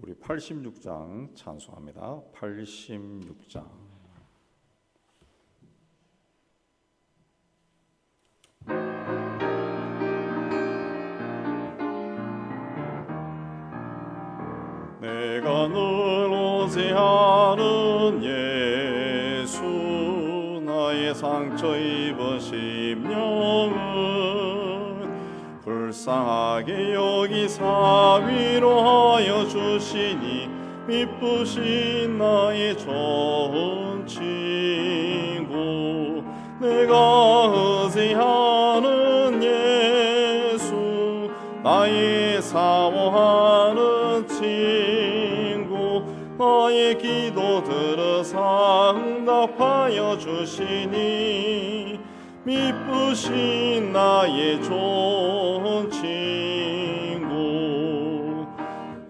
우리 86장 찬송합니다. 86장. 내가 늘 의지하는 예수, 나의 상처 입은 심령은 불쌍하게 여기사 위로하여 주시니, 미쁘신 나의 좋은 친구. 내가 의지하는 예수, 나의 사모하는 친구. 나의 기도 들으사 응답하여 주시니, 미쁘신 나의 좋은 친구.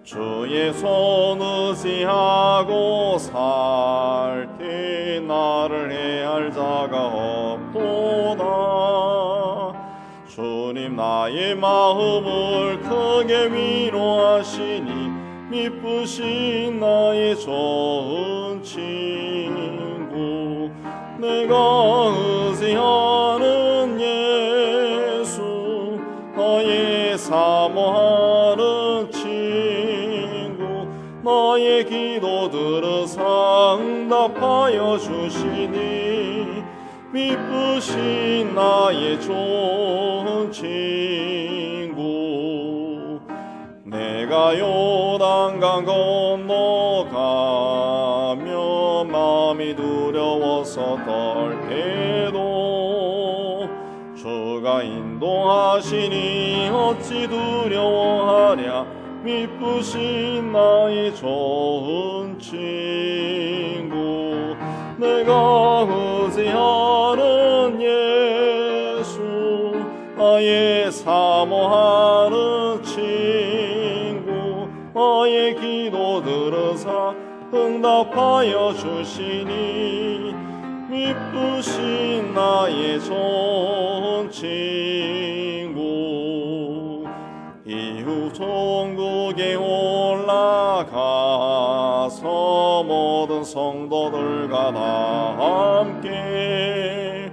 주의 손 의지하고 살 때 나를 해할 자가 없도다. 주님 나의 마음을 크게 위로하시니, 미쁘신 나의 좋은 친구. 내가 의지하는 예수, 나의 사모하는 친구. 나의 기도 들으사 응답하여 주시니, 미쁘신 나의 좋은 친구. 내가 요단강 건너가며 마음이 두려워서 떨 때도, 주가 인도하시니 어찌 두려워하랴. 미쁘신 나의 좋은 친구. 내가 의지하는 예수, 나의 사모하는 친구. 나의 기도 들으사 응답하여 주시니, 미쁘신 나의 좋은 친구. 이후 천국에 올라가서 모든 성도들과 다 함께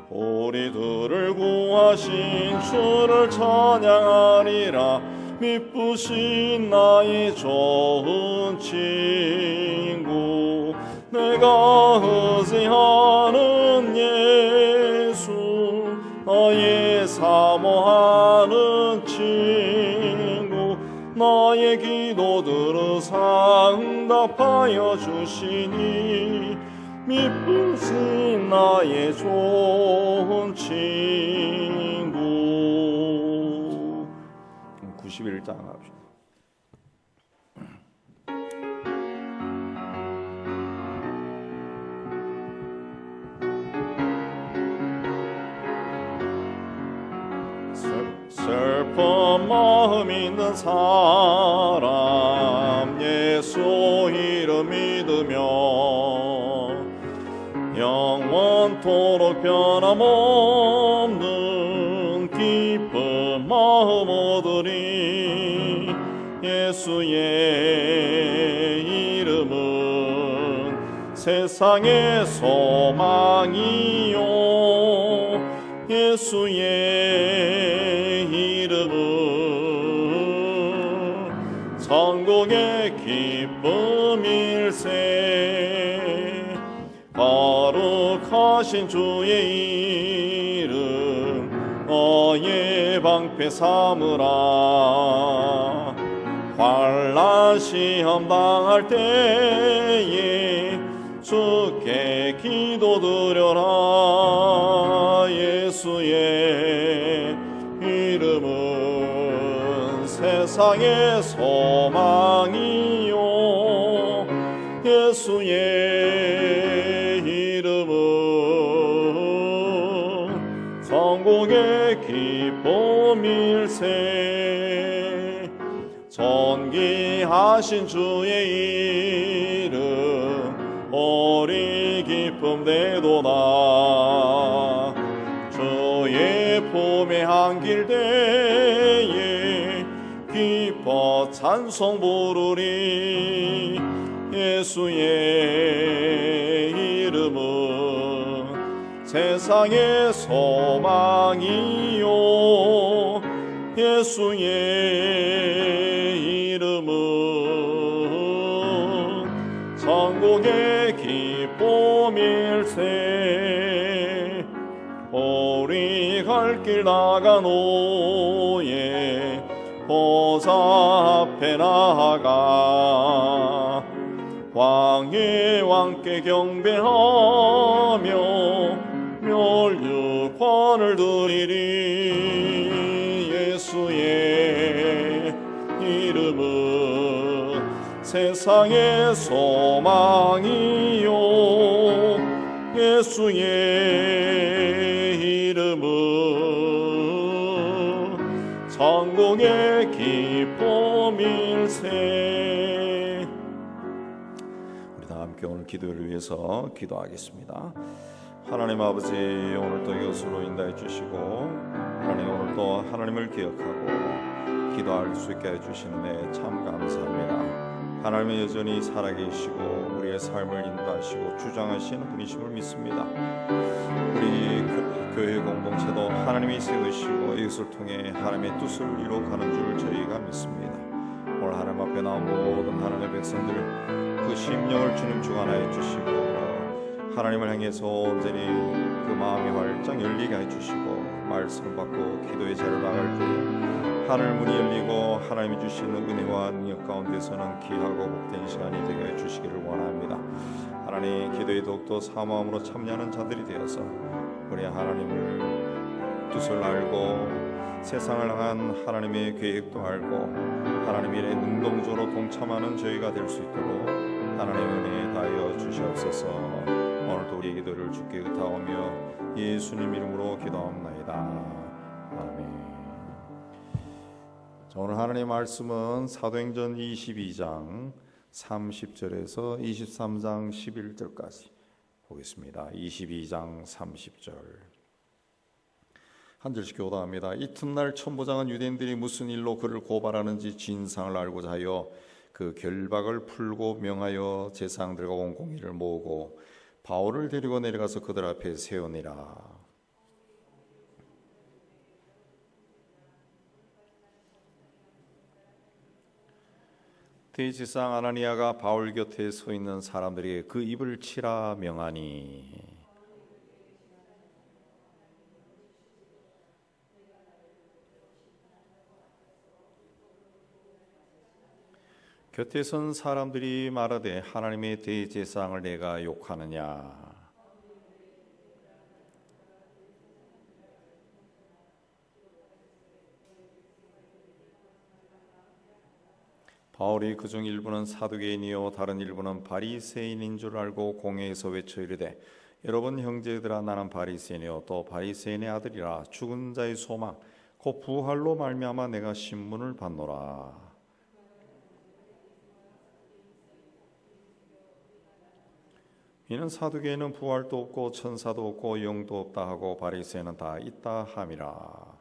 우리들을 구하신 주를 찬양하리라. 미쁘신 나의 좋은 친구. 내가 의지하는 예수, 나의 사모하는 친구. 나의 기도 들으사 응답하여 주시니, 미쁘신 나의 좋은 친구. 91장 합시다. 슬픈 마음 있는 사람, 예수 이름 믿으며 영원토록 변함없는 기쁜 마음 얻으리. 예수의 이름은 세상의 소망이요, 예수의 이름은 천국의 기쁨일세. 거룩하신 주의 이름 너의 방패 삼으라. 환난 시험 당할 때에 주께 기도드려라. 예수의 이름은 세상의 소망이요, 예수의 이름은 천국의 기쁨일세. 존귀하신 주의 이름 오리 기쁨 되도다. 주의 품에 안길 때에 기뻐 위하여 찬송 부르리. 예수의 이름은 세상의 소망이요, 예수의 이름은 천국의 기쁨일세. 우리 갈 길 나가노예 보좌 앞에 나아가 왕의 왕께 경배하며 멸류관을 드리리. 예수의 이름은 세상의 소망이요, 예수의 이름은 천국의 기쁨일세. 우리 다 함께 오늘 기도를 위해서 기도하겠습니다. 하나님 아버지, 오늘도 이것으로 인도해 주시고 하나님 오늘도 하나님을 기억하고 기도할 수 있게 해주시는데 참 감사합니다. 하나님은 여전히 살아계시고 우리의 삶을 인도하시고 주장하시는 분이심을 믿습니다. 우리 교회 공동체도 하나님이 세우시고 이것을 통해 하나님의 뜻을 이루어가는 줄 저희가 믿습니다. 오늘 하나님 앞에 나온 모든 하나님의 백성들 그 심령을 주님 주관하여 주시고 하나님을 향해서 온전히 그 마음이 활짝 열리게 해주시고 말씀을 받고 기도의 자리로 나갈 때 하늘 문이 열리고 하나님이 주시는 은혜와 능력 가운데서는 귀하고 복된 시간이 되게 해주시기를 원합니다. 하나님, 기도에 더욱더 사모함으로 참여하는 자들이 되어서 우리 하나님을 뜻을 알고 세상을 향한 하나님의 계획도 알고 하나님의 일에 능동적으로 동참하는 저희가 될 수 있도록 하나님의 은혜 다하여 주시옵소서. 오늘도 우리의 기도를 주께 의탁하며 예수님 이름으로 기도합나이다. 아멘. 자, 오늘 하나님의 말씀은 사도행전 22장 30절에서 23장 11절까지 보겠습니다. 22장 30절 한 절씩 교독합니다. 이튿날 천부장은 유대인들이 무슨 일로 그를 고발하는지 진상을 알고자 하여 그 결박을 풀고 명하여 제사장들과 온 공의를 모으고 바울을 데리고 내려가서 그들 앞에 세우니라. 대제사장 아나니아가 바울 곁에 서 있는 사람들에게 그 입을 치라 명하니, 곁에 선 사람들이 말하되 하나님의 대제사장을 내가 욕하느냐. 바울이 그중 일부는 사두개인이요 다른 일부는 바리새인인 줄 알고 공회에서 외쳐 이르되 여러분 형제들아, 나는 바리새인이요 또 바리새인의 아들이라. 죽은 자의 소망 곧 부활로 말미암아 내가 신문을 받노라. 이는 사두개인은 부활도 없고 천사도 없고 영도 없다 하고 바리새인은 다 있다 함이라.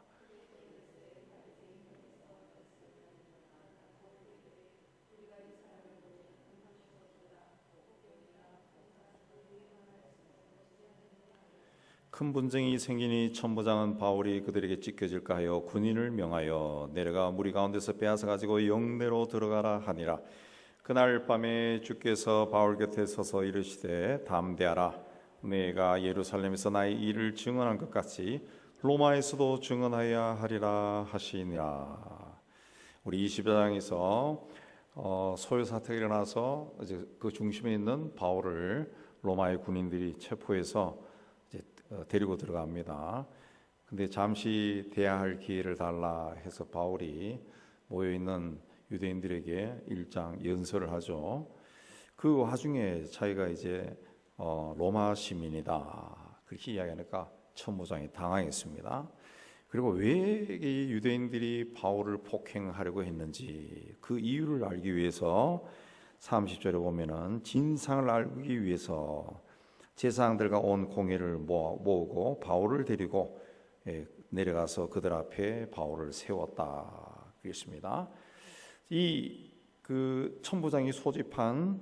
큰 분쟁이 생기니 천부장은 바울이 그들에게 찢겨질까 하여 군인을 명하여 내려가 무리 가운데서 빼앗아 가지고 영내로 들어가라 하니라. 그날 밤에 주께서 바울 곁에 서서 이르시되 담대하라. 내가 예루살렘에서 나의 일을 증언한 것 같이 로마에서도 증언하여야 하리라 하시니라. 우리 20장에서 소요 사태가 일어나서 이제 그 중심에 있는 바울을 로마의 군인들이 체포해서 이제 데리고 들어갑니다. 근데 잠시 대화할 기회를 달라 해서 바울이 모여 있는 유대인들에게 일장 연설을 하죠. 그 와중에 자기가 이제 로마 시민이다 그렇게 이야기하니까 천부장이 당황했습니다. 그리고 왜 이 유대인들이 바울을 폭행하려고 했는지 그 이유를 알기 위해서 30절에 보면은 진상을 알기 위해서 제사장들과 온 공회를 모으고 바울을 데리고 내려가서 그들 앞에 바울을 세웠다 그랬습니다. 이 그 천부장이 소집한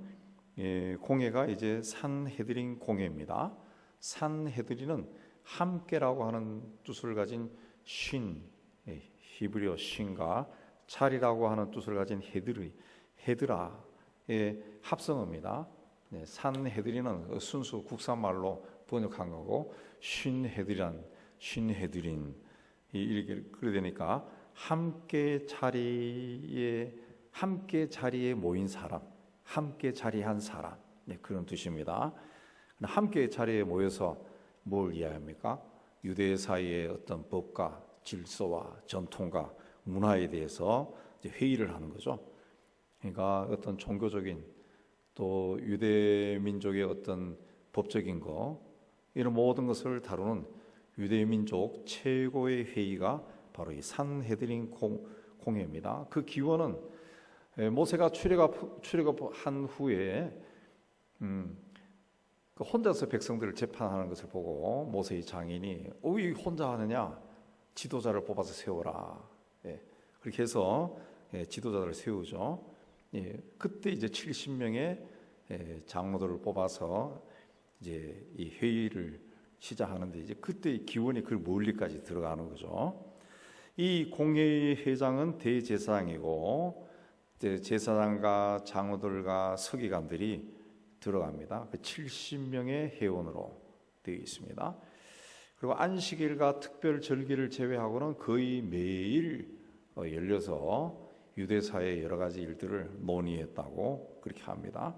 공회가 이제 산헤드린 공회입니다. 산헤드린은 함께라고 하는 뜻을 가진 신, 히브리어 신과 자리라고 하는 뜻을 가진 헤드라의 합성어입니다. 산헤드린은 순수 국산말로 번역한 거고, 신헤드린 이렇게 그래 되니까 함께 자리에 모인 사람, 함께 자리한 사람, 그런 뜻입니다. 함께 자리에 모여서 뭘 이해합니까? 유대 사이의 어떤 법과 질서와 전통과 문화에 대해서 이제 회의를 하는 거죠. 그러니까 어떤 종교적인 또 유대 민족의 어떤 법적인 거, 이런 모든 것을 다루는 유대 민족 최고의 회의가 바로 이 산헤드린 공회입니다. 그 기원은 모세가 출애굽한 후에 혼자서 백성들을 재판하는 것을 보고 모세의 장인이 왜 혼자 하느냐, 지도자를 뽑아서 세워라. 그렇게 해서 지도자를 세우죠. 그때 이제 70명의 장로들을 뽑아서 이제 이 회의를 시작하는데, 이제 그때 기원이 그 멀리까지 들어가는 거죠. 이 공회의 회장은 대제사장이고, 제사장과 장로들과 서기관들이 들어갑니다. 그 70명의 회원으로 되어 있습니다. 그리고 안식일과 특별 절기를 제외하고는 거의 매일 열려서 유대사의 여러 가지 일들을 논의했다고 그렇게 합니다.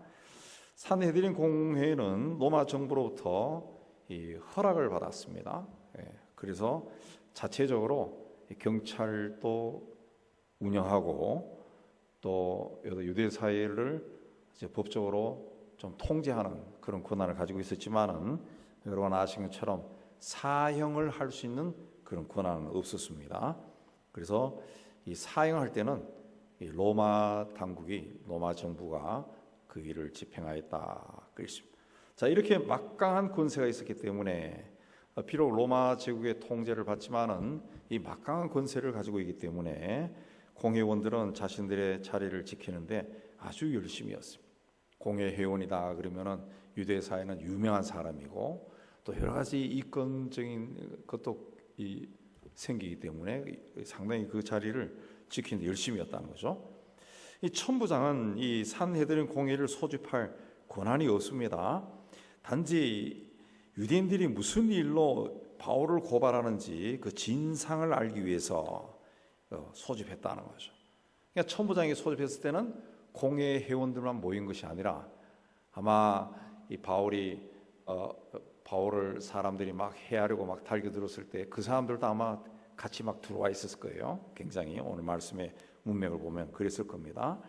산헤드린 공회는 로마 정부로부터 이 허락을 받았습니다. 그래서 자체적으로 경찰도 운영하고 또 유대 사회를 이제 법적으로 좀 통제하는 그런 권한을 가지고 있었지만은, 여러분 아시는 것처럼 사형을 할 수 있는 그런 권한은 없었습니다. 그래서 이 사형을 할 때는 이 로마 당국이, 로마 정부가 그 일을 집행하였다 그랬습니다. 자, 이렇게 막강한 권세가 있었기 때문에, 비록 로마 제국의 통제를 받지만은 이 막강한 권세를 가지고 있기 때문에 공회원들은 자신들의 자리를 지키는데 아주 열심히였습니다. 공회 회원이다 그러면은 유대 사회는 유명한 사람이고, 또 여러 가지 이권적인 것도 생기기 때문에 상당히 그 자리를 지키는데 열심히였다는 거죠. 이 천부장은 이 산헤드린 공회를 소집할 권한이 없습니다. 단지 유대인들이 무슨 일로 바울을 고발하는지 그 진상을 알기 위해서 소집했다는 거죠. 그러니까 천부장이 소집했을 때는 공회 회원들만 모인 것이 아니라, 아마 이 바울을 사람들이 막 해하려고 막 달겨들었을 때 그 사람들도 아마 같이 막 들어와 있었을 거예요. 굉장히 오늘 말씀의 문맥을 보면 그랬을 겁니다.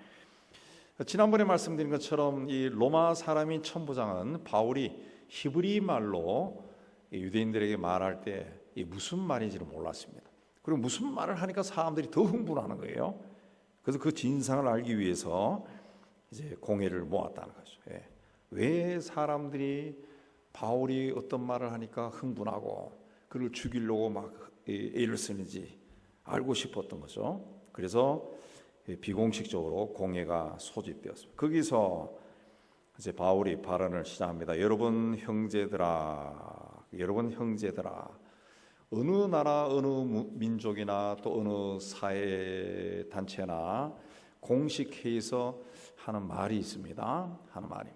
지난번에 말씀드린 것처럼 이 로마 사람인 천부장은 바울이 히브리 말로 유대인들에게 말할 때 무슨 말인지를 몰랐습니다. 그리고 무슨 말을 하니까 사람들이 더 흥분하는 거예요. 그래서 그 진상을 알기 위해서 이제 공회를 모았다는 거죠. 왜 사람들이 바울이 어떤 말을 하니까 흥분하고 그를 죽이려고 막 애를 쓰는지 알고 싶었던 거죠. 그래서 비공식적으로 공회가 소집되었습니다. 거기서 이제 바울이 발언을 시작합니다. 여러분 형제들아, 어느 나라, 어느 민족이나 또 어느 사회 단체나 공식 회의에서 하는 말이 있습니다. 하는 말이,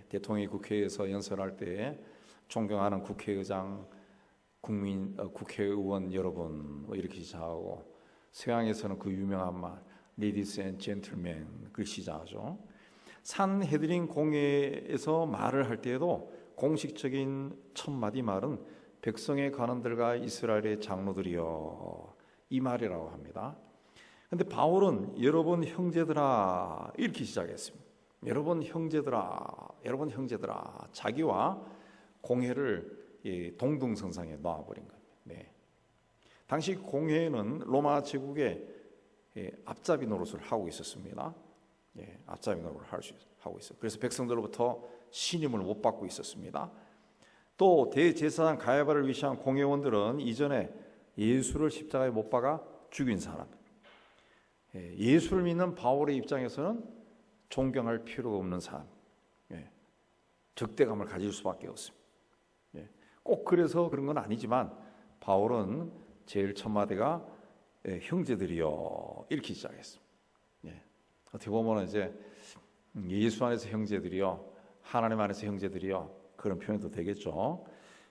대통령이 국회에서 연설할 때 존경하는 국회의장, 국회의원 여러분 이렇게 시작하고, 서양에서는 그 유명한 말 Ladies and Gentlemen 그 시작하죠. 산헤드린 공회에서 말을 할 때에도 공식적인 첫 마디 말은 백성의 관원들과 이스라엘의 장로들이여, 이 말이라고 합니다. 근데 바울은 여러분 형제들아 이렇게 시작했습니다. 여러분 형제들아, 자기와 공회를 동등선상에 놓아버린 겁니다. 당시 공회는 로마 제국의 앞잡이 노릇을 하고 있었습니다. 앞잡이 노릇을 하고 있어요. 그래서 백성들로부터 신임을 못 받고 있었습니다. 또 대제사장 가야바를 위시한 공회원들은 이전에 예수를 십자가에 못 박아 죽인 사람, 예수를 믿는 바울의 입장에서는 존경할 필요가 없는 사람, 적대감을 가질 수밖에 없습니다. 꼭 그래서 그런 건 아니지만 바울은 제일 첫 마디가 형제들이여 이렇게 시작했습니다. 어떻게 보면 이제 예수 안에서 형제들이여, 하나님 안에서 형제들이여, 그런 표현도 되겠죠.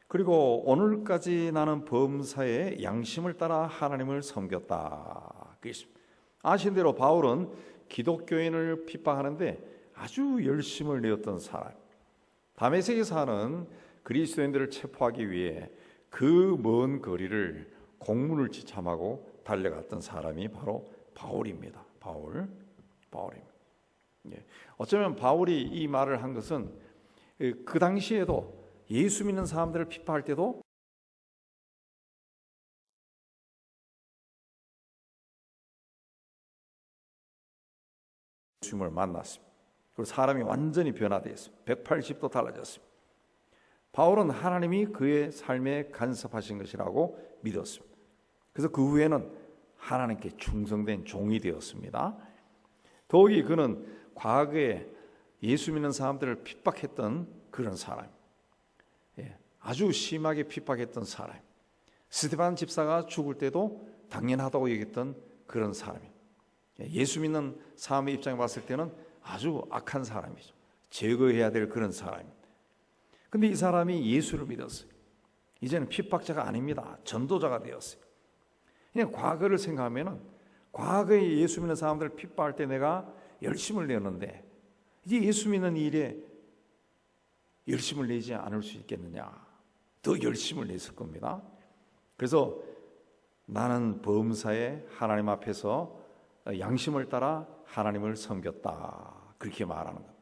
그리고 오늘까지 나는 범사의 양심을 따라 하나님을 섬겼다. 아신 대로 바울은 기독교인을 핍박하는데 아주 열심을 내었던 사람. 다메섹에 사는 그리스도인들을 체포하기 위해 그 먼 거리를 공문을 지참하고 달려갔던 사람이 바로 바울입니다. 바울입니다. 어쩌면 바울이 이 말을 한 것은 그 당시에도 예수 믿는 사람들을 핍박할 때도 예수님을 만났습니다. 그리고 사람이 완전히 변화되어 있습니다. 180도 달라졌습니다. 바울은 하나님이 그의 삶에 간섭하신 것이라고 믿었습니다. 그래서 그 후에는 하나님께 충성된 종이 되었습니다. 더욱이 그는 과거에 예수 믿는 사람들을 핍박했던 그런 사람, 아주 심하게 핍박했던 사람, 스데반 집사가 죽을 때도 당연하다고 얘기했던 그런 사람이, 예수 믿는 사람의 입장에 봤을 때는 아주 악한 사람이죠. 제거해야 될 그런 사람입니다. 근데 이 사람이 예수를 믿었어요. 이제는 핍박자가 아닙니다. 전도자가 되었어요. 그냥 과거를 생각하면은, 과거에 예수 믿는 사람들을 핍박할 때 내가 열심을 내었는데 이제 예수 믿는 일에 열심을 내지 않을 수 있겠느냐? 더 열심을 냈을 겁니다. 그래서 나는 범사에 하나님 앞에서 양심을 따라 하나님을 섬겼다, 그렇게 말하는 겁니다.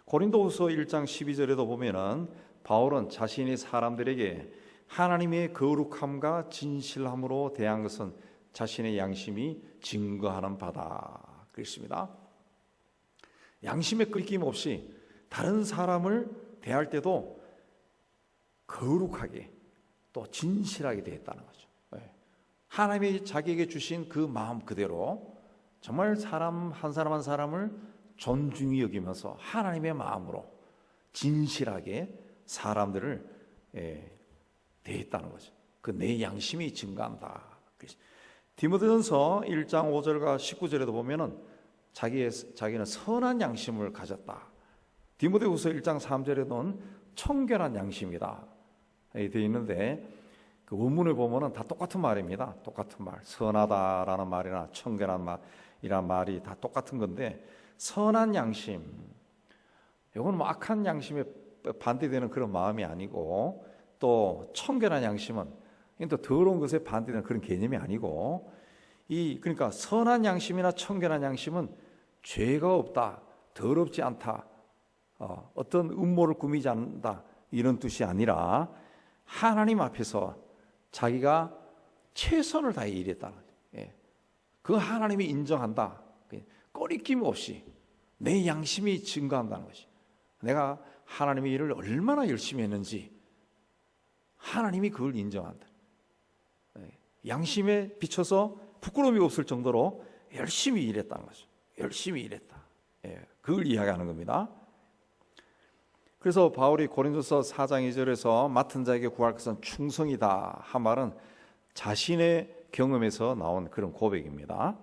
고린도후서 1장 12절에도 보면은 바울은 자신이 사람들에게 하나님의 거룩함과 진실함으로 대한 것은 자신의 양심이 증거하는 바다, 그랬습니다. 양심에 끓김 없이 다른 사람을 대할 때도 거룩하게 또 진실하게 대했다는 거죠. 하나님이 자기에게 주신 그 마음 그대로 정말 사람 한 사람 한 사람을 존중히 여기면서 하나님의 마음으로 진실하게 사람들을 대했다는 거죠. 그 내 양심이 증가한다. 디모데전서 1장 5절과 19절에도 보면은 자기는 선한 양심을 가졌다. 디모데후서 1장 3절에는 청결한 양심이다 되어 있는데, 그 원문을 보면은 다 똑같은 말입니다. 똑같은 말. 선하다라는 말이나 청결한 말이란 말이 다 똑같은 건데, 선한 양심, 이건 뭐 악한 양심에 반대되는 그런 마음이 아니고, 또 청결한 양심은 또 더러운 것에 반대되는 그런 개념이 아니고, 그러니까 선한 양심이나 청결한 양심은 죄가 없다, 더럽지 않다, 어떤 음모를 꾸미지 않는다, 이런 뜻이 아니라 하나님 앞에서 자기가 최선을 다해 일했다는 거예요. 그 하나님이 인정한다. 꺼리낌 없이 내 양심이 증거한다는 것이, 내가 하나님의 일을 얼마나 열심히 했는지 하나님이 그걸 인정한다. 양심에 비춰서 부끄러움이 없을 정도로 열심히 일했다는 거죠. 열심히 일했다. 그걸 이야기하는 겁니다. 그래서 바울이 고린도서 4장 2절에서 맡은 자에게 구할 것은 충성이다 한 말은 자신의 경험에서 나온 그런 고백입니다.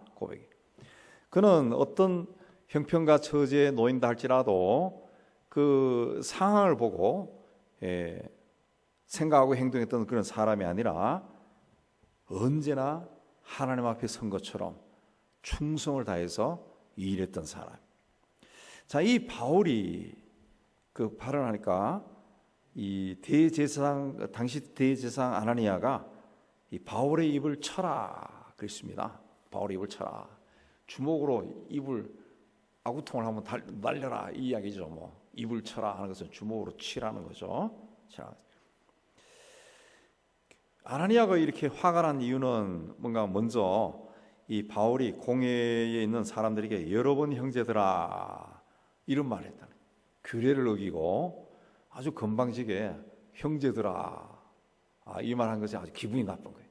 그는 어떤 형편과 처지에 놓인다 할지라도 그 상황을 보고 생각하고 행동했던 그런 사람이 아니라 언제나 하나님 앞에 선 것처럼 충성을 다해서 일했던 사람. 자, 이 바울이 그 발언하니까 이 대제사장, 당시 대제사장 아나니아가 이 바울의 입을 쳐라 그랬습니다. 바울의 입을 쳐라. 주먹으로 입을 아구통을 한번 날려라, 이 이야기죠. 뭐 입을 쳐라 하는 것은 주먹으로 치라는 거죠. 자, 아나니아가 이렇게 화가 난 이유는 뭔가 먼저 이 바울이 공회에 있는 사람들에게 여러분 형제들아 이런 말을 했다는 거예요. 규례를 어기고 아주 건방지게 형제들아 이 말 한 것이 아주 기분이 나쁜 거예요.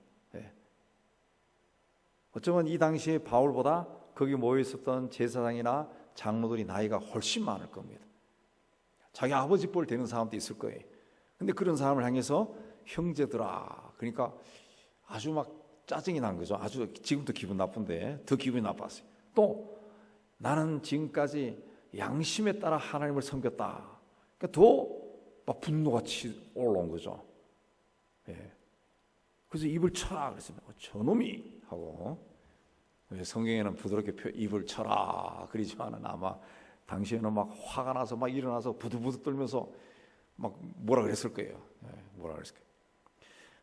어쩌면 이 당시에 바울보다 거기 모여 있었던 제사장이나 장로들이 나이가 훨씬 많을 겁니다. 자기 아버지 뻘 되는 사람도 있을 거예요. 근데 그런 사람을 향해서 형제들아, 그러니까 아주 막 짜증이 난 거죠. 아주 지금도 기분 나쁜데 더 기분이 나빴어요. 또 나는 지금까지 양심에 따라 하나님을 섬겼다. 그러니까 더 막 분노가 올라온 거죠. 예. 그래서 입을 쳐라 그랬습니다. 저놈이 하고, 성경에는 부드럽게 입을 쳐라 그러지만은 아마 당시에는 막 화가 나서 막 일어나서 부들부들 떨면서 막 뭐라 그랬을 거예요. 예, 뭐라 그랬을 거예요.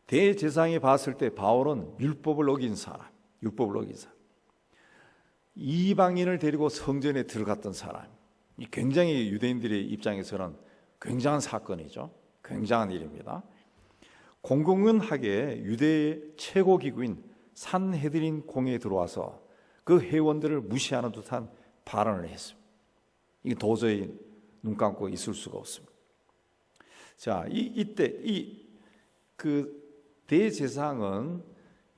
대제사장이 봤을 때 바울은 율법을 어긴 사람, 이방인을 데리고 성전에 들어갔던 사람. 이 굉장히 유대인들의 입장에서는 굉장한 사건이죠. 굉장한 일입니다. 공공연하게 유대의 최고 기구인 산헤드린 공회에 들어와서 그 회원들을 무시하는 듯한 발언을 했습니다. 이게 도저히 눈 감고 있을 수가 없습니다. 자, 이때 그 대제사장은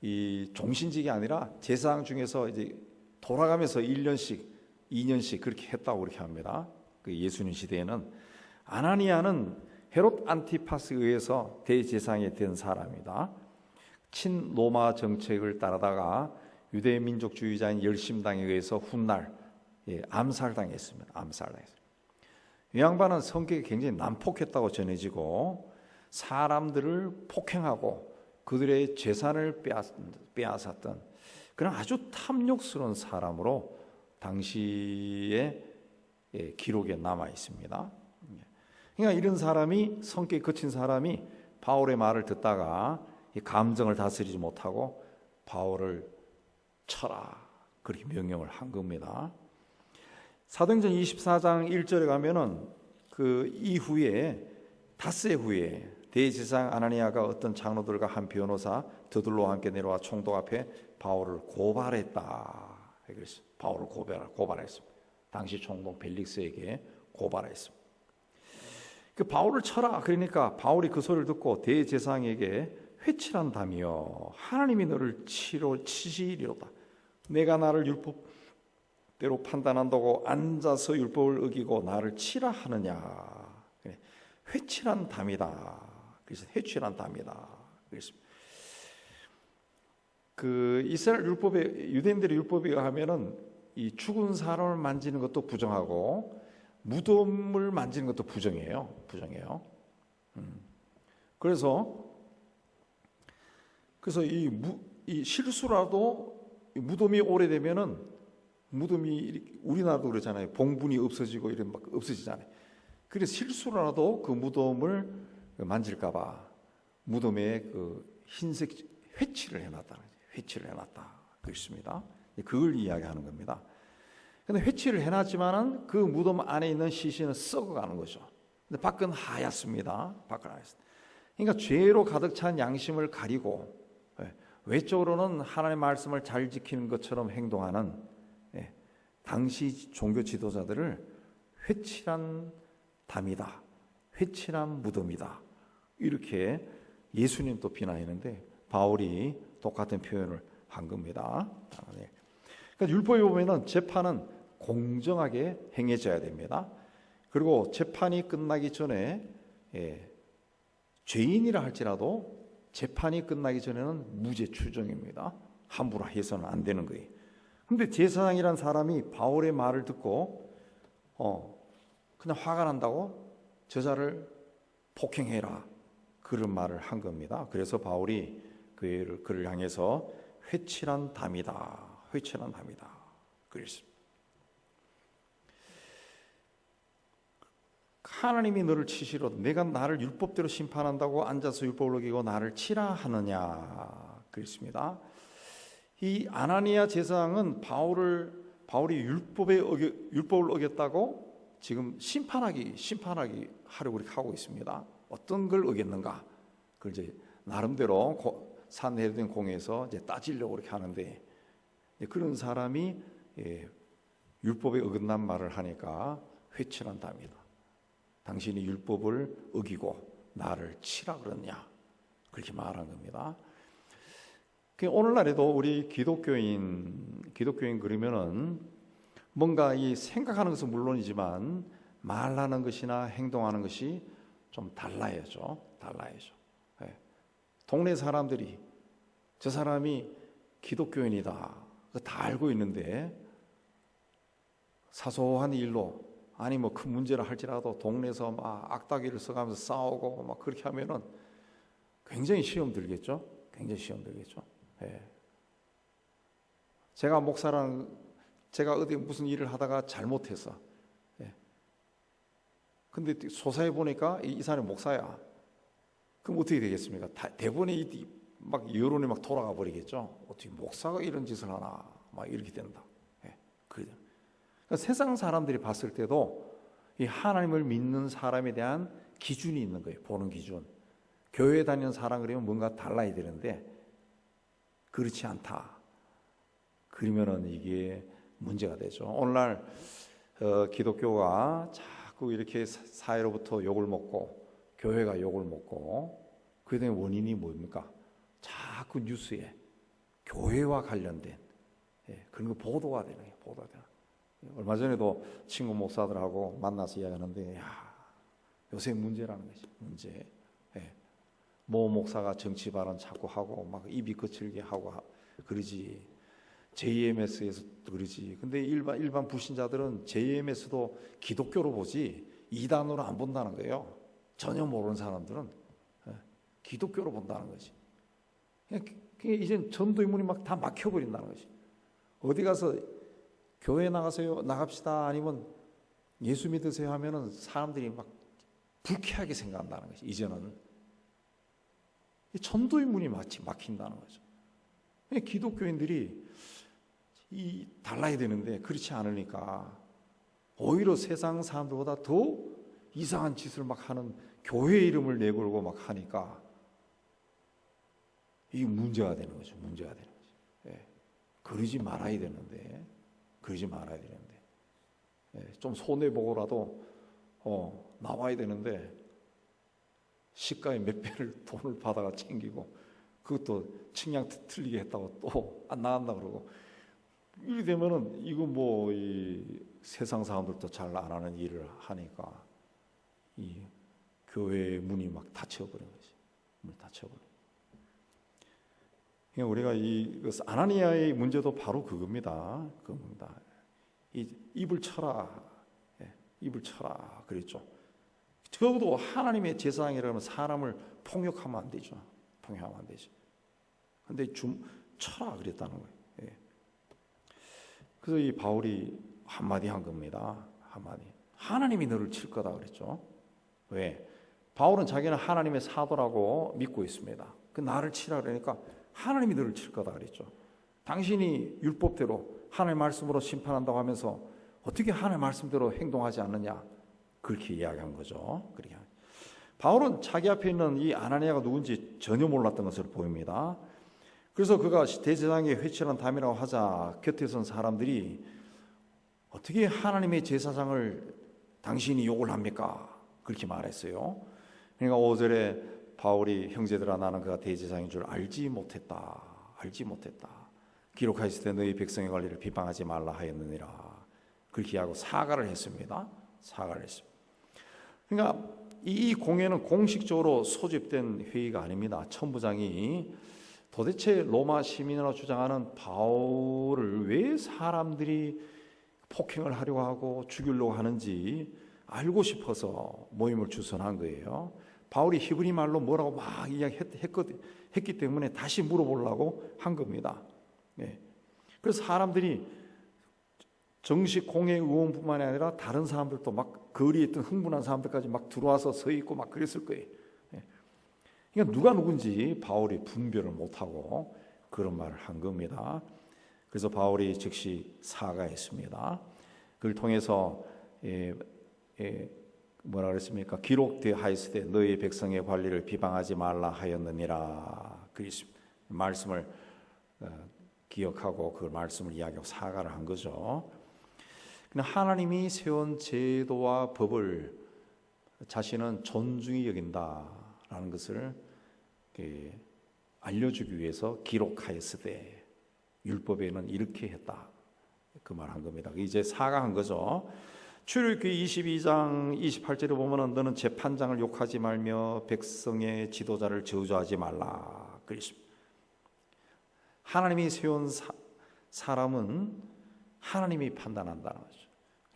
이 종신직이 아니라 제사장 중에서 이제 돌아가면서 1년씩, 2년씩 그렇게 했다고 그렇게 합니다. 그 예수님 시대에는. 아나니아는 헤롯 안티파스에 의해서 대제사장이 된 사람이다. 친로마 정책을 따르다가 유대 민족주의자인 열심당에 의해서 훗날 암살당했습니다. 이 양반은 성격이 굉장히 난폭했다고 전해지고 사람들을 폭행하고 그들의 재산을 빼앗았던 그런 아주 탐욕스러운 사람으로 당시의 기록에 남아 있습니다. 그러니까 이런 사람이, 성격이 거친 사람이 바울의 말을 듣다가 감정을 다스리지 못하고 바울을 쳐라 그렇게 명령을 한 겁니다. 사도행전 24장 1절에 가면은 그 이후에 닷새 후에 대제사장 아나니아가 어떤 장로들과 한 변호사 더둘로와 함께 내려와 총독 앞에 바울을 고발했다. 그랬어요. 바울을 고발했습니다. 당시 총독 벨릭스에게 고발했습니다. 그 바울을 쳐라. 그러니까 바울이 그 소리를 듣고 대제사장에게 회칠한다며 하나님이 너를 치시리로다. 내가 나를 율법대로 판단한다고 앉아서 율법을 어기고 나를 치라 하느냐. 회칠한 담이다. 그래서 회칠한 담이다. 그랬습니다. 그 이스라엘 율법에 유대인들의 율법에 하면은 이 죽은 사람을 만지는 것도 부정하고 무덤을 만지는 것도 부정해요. 그래서 이 실수라도 무덤이 오래되면은 무덤이 우리나라도 그러잖아요. 봉분이 없어지고 이런 막 없어지잖아요. 그래서 실수라도 그 무덤을 만질까봐 무덤에 그 흰색 회칠을 해놨다. 그렇습니다. 그걸 이야기하는 겁니다. 근데 회칠을 해놨지만은 그 무덤 안에 있는 시신은 썩어가는 거죠. 근데 밖은 하얗습니다. 그러니까 죄로 가득 찬 양심을 가리고 외적으로는 하나님의 말씀을 잘 지키는 것처럼 행동하는 당시 종교 지도자들을 회칠한 담이다, 회칠한 무덤이다 이렇게 예수님도 비난했는데 바울이 똑같은 표현을 한 겁니다. 그러니까 율법에 보면은 재판은 공정하게 행해져야 됩니다. 그리고 재판이 끝나기 전에 죄인이라 할지라도 재판이 끝나기 전에는 무죄 추정입니다. 함부로 해서는 안 되는 거예요. 근데 제사장이란 사람이 바울의 말을 듣고 그냥 화가 난다고 저자를 폭행해라 그런 말을 한 겁니다. 그래서 바울이 그를 향해서 회칠한 담이다 그랬습니다. 하나님이 너를 치시러 내가 나를 율법대로 심판한다고 앉아서 율법을 어기고 나를 치라 하느냐 그랬습니다. 이 아나니아 제사장은 바울이 율법을 어겼다고 지금 심판하기 하려고 이렇게 하고 있습니다. 어떤 걸 어겼는가? 그걸 이제 나름대로 산헤드린 공회에서 이제 따지려고 이렇게 하는데 그런 사람이 율법에 어긋난 말을 하니까 회칠한 담이다. 당신이 율법을 어기고 나를 치라 그러냐 그렇게 말한 겁니다. 오늘날에도 우리 기독교인 그러면은 뭔가 이 생각하는 것은 물론이지만 말하는 것이나 행동하는 것이 좀 달라야죠. 예. 동네 사람들이 저 사람이 기독교인이다 다 알고 있는데 사소한 일로 아니 뭐 큰 문제라 할지라도 동네에서 막 악다기를 써가면서 싸우고 막 그렇게 하면은 굉장히 시험 들겠죠. 예. 제가 목사랑 제가 어디 무슨 일을 하다가 잘못했어. 예. 근데 소사해 보니까 이 사람이 목사야. 그럼 어떻게 되겠습니까? 대부분의 막 여론이 막 돌아가 버리겠죠. 어떻게 목사가 이런 짓을 하나? 막 이렇게 된다. 예. 그러니까 세상 사람들이 봤을 때도 이 하나님을 믿는 사람에 대한 기준이 있는 거예요. 보는 기준. 교회 다니는 사람 그러면 뭔가 달라야 되는데 그렇지 않다. 그러면은 이게 문제가 되죠. 오늘날 기독교가 자꾸 이렇게 사회로부터 욕을 먹고 교회가 욕을 먹고 그에 대한 원인이 뭡니까? 자꾸 뉴스에 교회와 관련된 그런 거 보도가 되는 거예요. 얼마 전에도 친구 목사들하고 만나서 이야기하는데 요새 문제라는 것이 문제. 모 목사가 정치 발언 자꾸 하고 막 입이 거칠게 하고 그러지. JMS에서 그러지. 근데 일반 불신자들은 JMS도 기독교로 보지 이단으로 안 본다는 거예요. 전혀 모르는 사람들은 기독교로 본다는 거지. 그러니까 이제 전도의문이 막 다 막혀버린다는 거지. 어디 가서 교회 나갑시다 아니면 예수 믿으세요 하면은 사람들이 막 불쾌하게 생각한다는 거지. 이제는 전도의 문이 막힌다는 거죠. 기독교인들이 달라야 되는데 그렇지 않으니까 오히려 세상 사람들보다 더 이상한 짓을 막 하는 교회 이름을 내걸고 막 하니까 이게 문제가 되는 거죠. 그러지 말아야 되는데 좀 손해 보고라도 나와야 되는데 시가의 몇 배를 돈을 받아가 챙기고 그것도 측량 틀리게 했다고 또 안 나간다 그러고 이렇게 되면은 이거 뭐 이 세상 사람들도 잘 안 하는 일을 하니까 이 교회의 문이 막 닫혀버린 거지. 그러니까 우리가 이 아나니아의 문제도 바로 그겁니다. 입을 쳐라, 그랬죠. 적어도 하나님의 제사장이라면 사람을 폭력하면 안 되죠. 근데 쳐라 그랬다는 거예요. 그래서 이 바울이 한마디 한 겁니다. 하나님이 너를 칠 거다 그랬죠. 왜? 바울은 자기는 하나님의 사도라고 믿고 있습니다. 그 나를 치라 그러니까 하나님이 너를 칠 거다 그랬죠. 당신이 율법대로 하나님의 말씀으로 심판한다고 하면서 어떻게 하나님의 말씀대로 행동하지 않느냐 그렇게 이야기한 거죠. 바울은 자기 앞에 있는 이 아나니아가 누군지 전혀 몰랐던 것으로 보입니다. 그래서 그가 대제사장의 회칠한 담이라고 하자 곁에 선 사람들이 어떻게 하나님의 제사장을 당신이 욕을 합니까? 그렇게 말했어요. 그러니까 5절에 바울이 형제들아 나는 그가 대제사장인 줄 알지 못했다. 기록하였을 때 너희 백성의 관리를 비방하지 말라 하였느니라. 그렇게 하고 사과를 했습니다. 그러니까 이 공회는 공식적으로 소집된 회의가 아닙니다. 천부장이 도대체 로마 시민이라고 주장하는 바울을 왜 사람들이 폭행을 하려고 하고 죽이려고 하는지 알고 싶어서 모임을 주선한 거예요. 바울이 히브리 말로 뭐라고 막 이야기했기 때문에 다시 물어보려고 한 겁니다. 그래서 사람들이 정식 공회 의원뿐만 아니라 다른 사람들도 막 거리에 있던 흥분한 사람들까지 막 들어와서 서 있고 막 그랬을 거예요. 그러니까 누가 누군지 바울이 분별을 못하고 그런 말을 한 겁니다. 그래서 바울이 즉시 사과했습니다. 그걸 통해서 뭐라 그랬습니까? 기록되어있을 때 너희 백성의 관리를 비방하지 말라 하였느니라. 그 말씀을 기억하고 그 말씀을 이야기하고 사과를 한 거죠. 하나님이 세운 제도와 법을 자신은 존중히 여긴다라는 것을 알려주기 위해서 기록하였으되 율법에는 이렇게 했다, 그 말한 겁니다. 이제 사과한 거죠. 출애굽기 22장 28절에 보면은 너는 재판장을 욕하지 말며 백성의 지도자를 저주하지 말라 그랬습니다. 하나님이 세운 사람은 하나님이 판단한다는 거죠.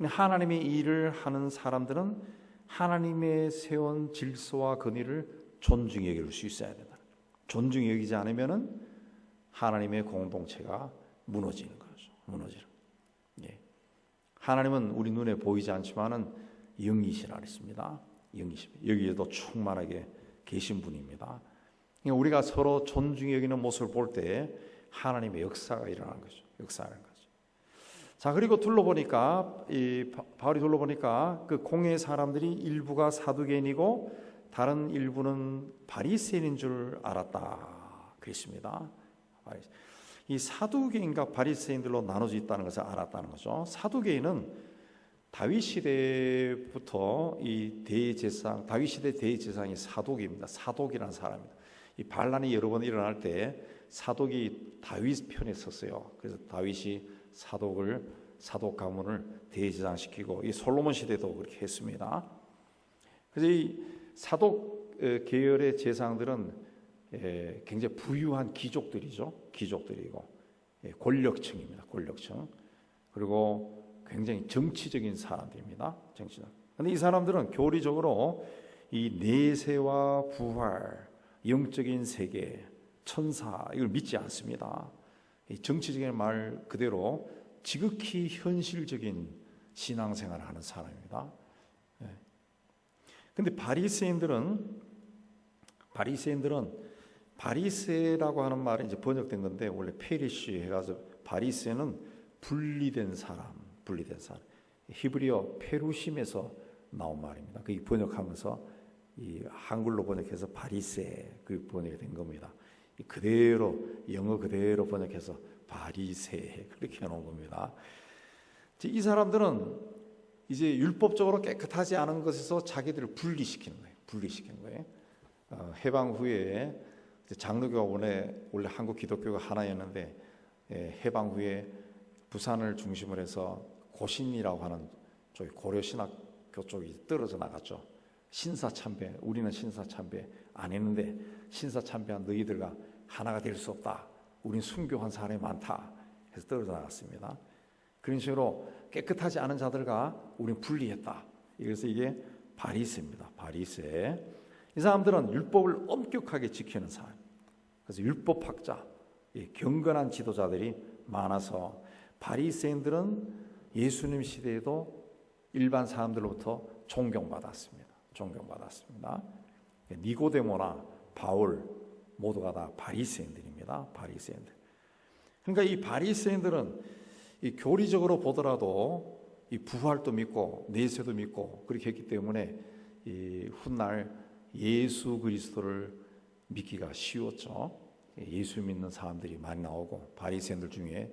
하나님의 일을 하는 사람들은 하나님의 세운 질서와 권위를 존중히 여길 수 있어야 된다. 존중히 여기지 않으면은 하나님의 공동체가 무너지는 거죠. 무너지는. 예. 하나님은 우리 눈에 보이지 않지만은 영이시라 그랬습니다. 영이시. 여기에도 충만하게 계신 분입니다. 우리가 서로 존중히 여기는 모습을 볼 때 하나님의 역사가 일어나는 거죠. 역사하는 거죠. 자, 그리고 둘러보니까 바울이 둘러보니까 그 공회의 사람들이 일부가 사두개인이고 다른 일부는 바리새인인 줄 알았다 그랬습니다. 이 사두개인과 바리새인들로 나눠져 있다는 것을 알았다는 거죠. 사두개인은 다윗 시대부터 이 대제사장, 다윗 시대 대제사장이 사독입니다. 사독이라는 사람입니다. 이 반란이 여러 번 일어날 때 사독이 다윗 편에 섰어요. 그래서 다윗이 사독 가문을 대제사장시키고 이 솔로몬 시대도 그렇게 했습니다. 그래서 이 사독 계열의 제사장들은 굉장히 부유한 귀족들이죠. 귀족들이고 권력층입니다. 권력층. 그리고 굉장히 정치적인 사람들입니다. 정치적. 그런데 이 사람들은 교리적으로 이 내세와 부활, 영적인 세계, 천사 이걸 믿지 않습니다. 이 정치적인 말 그대로 지극히 현실적인 신앙생활을 하는 사람입니다. 그런데 바리새라고 하는 말이 이제 번역된 건데 원래 페리시 해가지고 바리새는 분리된 사람. 히브리어 페루심에서 나온 말입니다. 그게 번역하면서 이 한글로 번역해서 바리새 그 번역이 된 겁니다. 그대로 영어 그대로 번역해서 바리새 그렇게 해놓은 겁니다. 이 사람들은 이제 율법적으로 깨끗하지 않은 것에서 자기들을 분리시키는 거예요. 해방 후에 장로교가 원래 한국 기독교가 하나였는데 해방 후에 부산을 중심으로 해서 고신이라고 하는 쪽이 고려신학교 쪽이 떨어져 나갔죠. 신사참배, 우리는 신사참배 안 했는데 신사참배한 너희들과 하나가 될 수 없다. 우린 순교한 사람이 많다. 해서 떨어져 나갔습니다. 그런 식으로 깨끗하지 않은 자들과 우린 분리했다. 그래서 이게 바리새입니다. 바리새. 이 사람들은 율법을 엄격하게 지키는 사람. 그래서 율법학자, 경건한 지도자들이 많아서 바리새인들은 예수님 시대에도 일반 사람들로부터 존경받았습니다. 니고데모나 바울 모두가 다 바리새인들입니다. 바리새인들. 그러니까 이 바리새인들은 이 교리적으로 보더라도 이 부활도 믿고 내세도 믿고 그렇게 했기 때문에 이 훗날 예수 그리스도를 믿기가 쉬웠죠. 예수 믿는 사람들이 많이 나오고 바리새인들 중에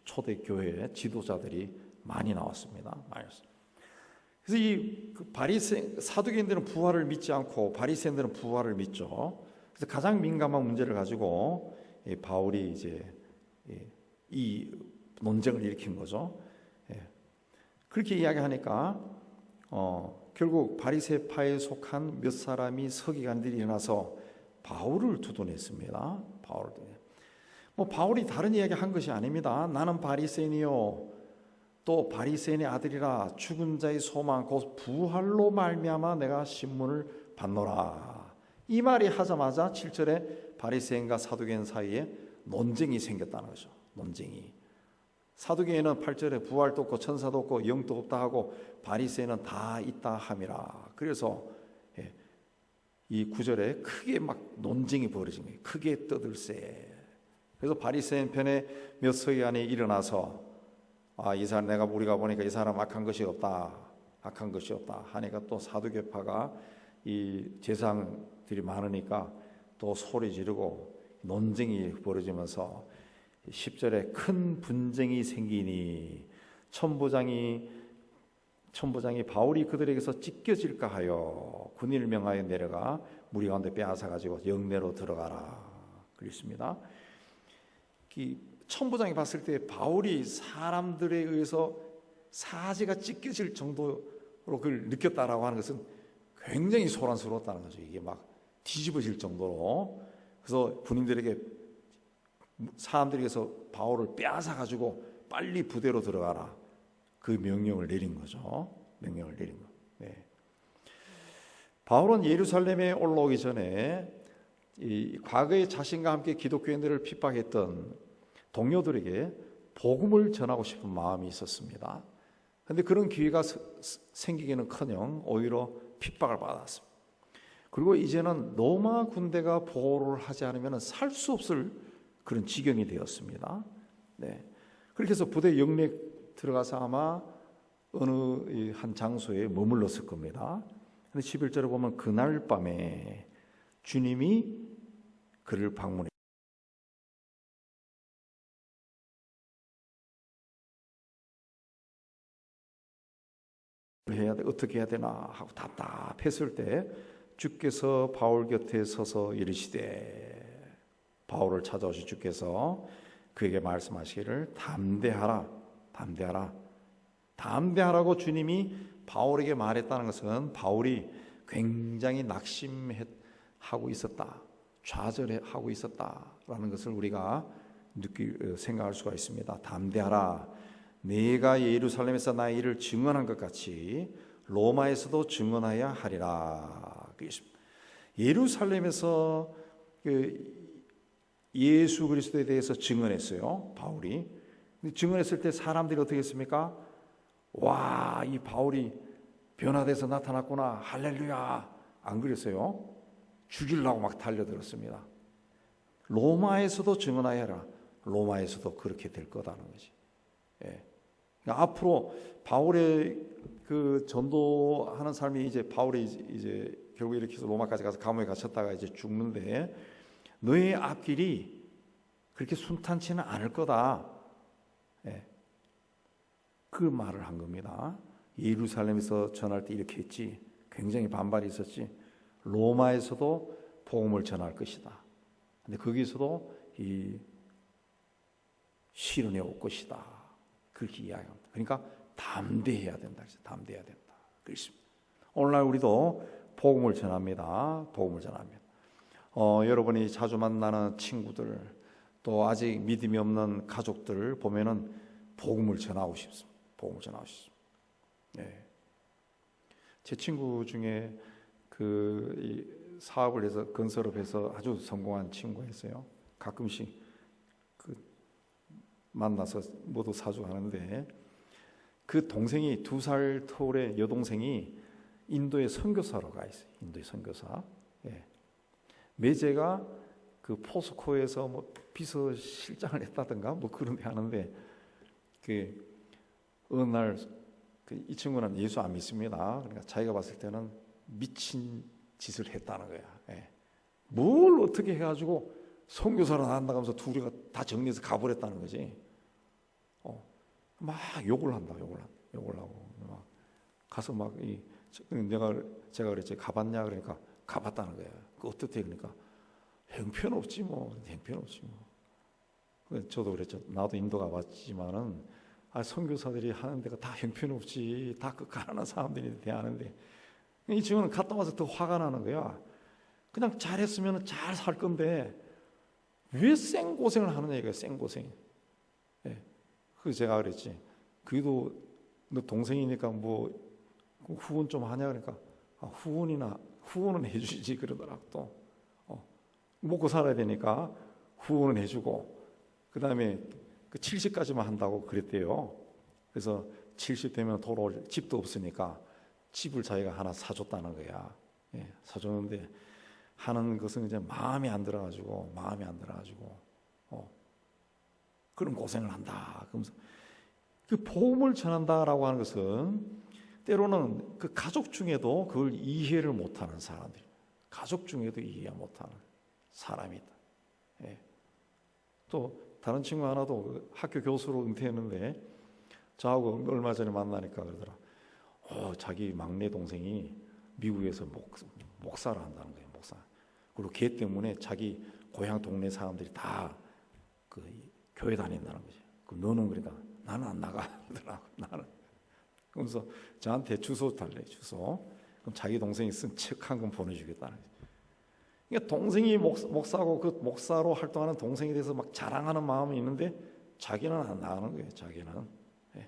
초대 교회 지도자들이 많이 나왔습니다. 그래서 이 사두개인들은 부활을 믿지 않고 바리새인들은 부활을 믿죠. 그래서 가장 민감한 문제를 가지고 바울이 이제 이 논쟁을 일으킨 거죠. 그렇게 이야기하니까 결국 바리새파에 속한 몇 사람이 서기관들이 일어나서 바울을 두둔했습니다. 바울이 다른 이야기 한 것이 아닙니다. 나는 바리새인이요 또 바리새인의 아들이라 죽은 자의 소망 곧 부활로 말미암아 내가 신문을 받노라. 이 말이 하자마자 7절에 바리새인과 사두개인 사이에 논쟁이 생겼다는 거죠. 논쟁이. 사두개인은 8절에 부활도 없고 천사도 없고 영도 없다 하고 바리새인은 다 있다 함이라. 그래서 이 9절에 크게 막 논쟁이 벌어진 거예요. 크게 떠들세. 그래서 바리새인 편에 몇 서기관이 일어나서 이 사람 우리가 보니까 이 사람 악한 것이 없다 하니까 또 사두개파가 이 제사장들이 많으니까 또 소리 지르고 논쟁이 벌어지면서 10절에 큰 분쟁이 생기니 천부장이 바울이 그들에게서 찢겨질까 하여 군인을 명하여 내려가 무리 가운데 빼앗아 가지고 영내로 들어가라 그랬습니다. 이 천부장이 봤을 때 바울이 사람들에 의해서 사지가 찢겨질 정도로 그걸 느꼈다라고 하는 것은 굉장히 소란스러웠다는 거죠. 이게 막 뒤집어질 정도로. 그래서 군인들에게 사람들에게서 바울을 빼앗아 가지고 빨리 부대로 들어가라 그 명령을 내린 거죠. 명령을 내린 거. 네. 바울은 예루살렘에 올라오기 전에 이 과거에 자신과 함께 기독교인들을 핍박했던 동료들에게 복음을 전하고 싶은 마음이 있었습니다. 그런데 그런 기회가 생기기는커녕 오히려 핍박을 받았습니다. 그리고 이제는 로마 군대가 보호를 하지 않으면 살 수 없을 그런 지경이 되었습니다. 네. 그렇게 해서 부대 영내 들어가서 아마 어느 한 장소에 머물렀을 겁니다. 근데 11절에 보면 그날 밤에 주님이 그를 방문해 해야 돼, 어떻게 해야 되나 하고 답답했을 때 주께서 바울 곁에 서서 이르시되, 바울을 찾아오신 주께서 그에게 말씀하시기를 담대하라, 담대하라, 담대하라고 주님이 바울에게 말했다는 것은 바울이 굉장히 낙심하고 있었다, 좌절하고 있었다라는 것을 우리가 생각할 수가 있습니다. 담대하라, 내가 예루살렘에서 나의 일을 증언한 것 같이 로마에서도 증언하여야 하리라. 예루살렘에서 예수 그리스도에 대해서 증언했어요, 바울이. 근데 증언했을 때 사람들이 어떻게 했습니까? 와, 이 바울이 변화돼서 나타났구나, 할렐루야. 안 그랬어요? 죽이려고 막 달려들었습니다. 로마에서도 증언하여라. 로마에서도 그렇게 될 거다는 거지. 예. 그러니까 앞으로 바울의 그 전도하는 삶이 이제 바울이 이제 결국 이렇게 해서 로마까지 가서 감옥에 갇혔다가 이제 죽는데, 너의 앞길이 그렇게 순탄치는 않을 거다. 예. 그 말을 한 겁니다. 예루살렘에서 전할 때 이렇게 했지. 굉장히 반발이 있었지. 로마에서도 복음을 전할 것이다. 근데 거기서도 이 시련이 올 것이다. 그렇게 이야기합니다. 그러니까 담대해야 된다. 담대해야 된다. 그렇습니다. 오늘날 우리도 복음을 전합니다. 복음을 전합니다. 여러분이 자주 만나는 친구들, 또 아직 믿음이 없는 가족들 보면은 복음을 전하고 싶습니다. 복음을 전하고 싶습니다. 네. 제 친구 중에 그 사업을 해서 건설업해서 아주 성공한 친구가 있어요. 가끔씩 만나서 모두 사주 하는데, 그 동생이 2살 터울의 여동생이 인도에 선교사로 가 있어요. 인도에 선교사. 예. 매제가 그 포스코에서 뭐 비서실장을 했다든가 뭐 그런 데 하는데, 그 어느 날 이 친구는 예수 안 믿습니다. 그러니까 자기가 봤을 때는 미친 짓을 했다는 거야. 예. 뭘 어떻게 해가지고 선교사로 나간다면서 둘이가 다 정리해서 가버렸다는 거지. 막 욕을 한다, 욕을 하고 막 가서 막 제가 그랬지, 가봤냐 그러니까 가봤다는 거야. 그 어떻게 그러니까 형편없지 뭐, 형편없지 뭐. 저도 그랬죠. 나도 인도 가봤지만은 선교사들이 하는 데가 다 형편없지, 다 그 가난한 사람들이 대하는데, 이 친구는 갔다 와서 더 화가 나는 거야. 그냥 잘했으면 잘 살 건데 왜 생고생을 하느냐 이거야, 생고생. 예. 그래서 제가 그랬지, 그래도 너 동생이니까 뭐 후원 좀 하냐 그러니까 후원은 해주지 그러더라고. 또 먹고 살아야 되니까 후원은 해주고, 그 다음에 그 70까지만 한다고 그랬대요. 그래서 70 되면 돌아올 집도 없으니까 집을 자기가 하나 사줬다는 거야. 예, 사줬는데 하는 것은 이제 마음에 안 들어가지고 그런 고생을 한다. 그러면서 그 복음을 전한다라고 하는 것은 때로는 그 가족 중에도 그걸 이해를 못하는 사람들, 가족 중에도 이해 못하는 사람이 있다. 예. 또 다른 친구 하나도 학교 교수로 은퇴했는데 저하고 얼마 전에 만나니까 그러더라. 자기 막내 동생이 미국에서 목사를 한다는 거예요. 목사. 그리고 걔 때문에 자기 고향 동네 사람들이 다 그 교회 다닌다는 거지. 그럼 너는 그러니까 나는 안 나가더라고. 나는. 그러면서 저한테 주소 달래. 주소. 그럼 자기 동생이 쓴 책 한 권 보내주겠다는 거지. 그러니까 동생이 목사고 그 목사로 활동하는 동생에 대해서 막 자랑하는 마음이 있는데 자기는 안 나가는 거예요. 자기는. 예.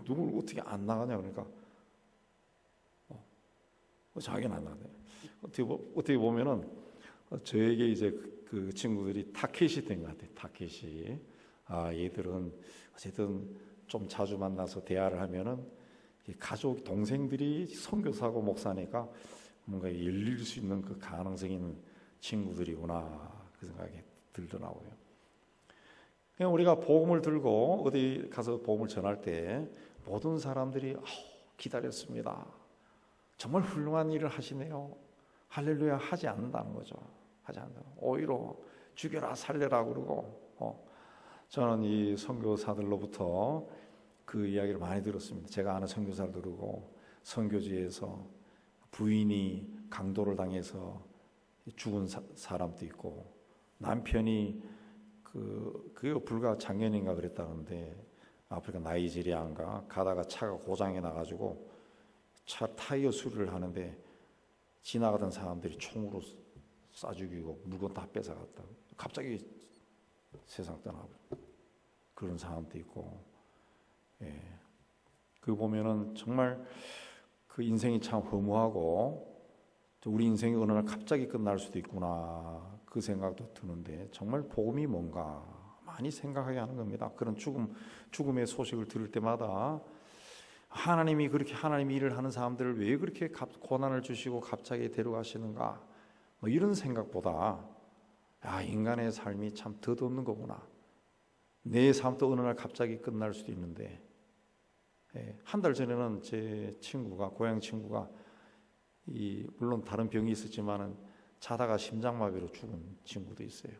누굴 어떻게 안 나가냐 그러니까 자기는 안 나가네. 어떻게 보면은 저에게 이제 그 친구들이 타켓이 된 것 같아요. 타켓이. 얘들은 어쨌든 좀 자주 만나서 대화를 하면은 가족 동생들이 선교사고 목사니까 뭔가 열릴 수 있는 그 가능성이 있는 친구들이구나 그 생각이 들더라고요. 그냥 우리가 복음을 들고 어디 가서 복음을 전할 때 모든 사람들이 기다렸습니다. 정말 훌륭한 일을 하시네요. 할렐루야 하지 않는다는 거죠. 하지 않는다. 오히려 죽여라 살려라 그러고 저는 이 선교사들로부터 그 이야기를 많이 들었습니다. 제가 아는 선교사를 들고 선교지에서 부인이 강도를 당해서 죽은 사람도 있고 남편이 그게 불과 작년인가 그랬다는데 아프리카 나이지리아인가 가다가 차가 고장이 나가지고 차 타이어 수리를 하는데 지나가던 사람들이 총으로 쏴 죽이고 물건 다 뺏어갔다. 갑자기 세상 떠나고 그런 사람도 있고, 예. 그 보면은 정말 그 인생이 참 허무하고 우리 인생이 어느 날 갑자기 끝날 수도 있구나 그 생각도 드는데 정말 복음이 뭔가 많이 생각하게 하는 겁니다. 그런 죽음의 소식을 들을 때마다 하나님이 그렇게 하나님 일을 하는 사람들을 왜 그렇게 고난을 주시고 갑자기 데려가시는가 뭐 이런 생각보다 인간의 삶이 참 덧없는 거구나. 내 삶도 어느 날 갑자기 끝날 수도 있는데 한 달 전에는 제 친구가 고향 친구가 물론 다른 병이 있었지만은 자다가 심장마비로 죽은 친구도 있어요.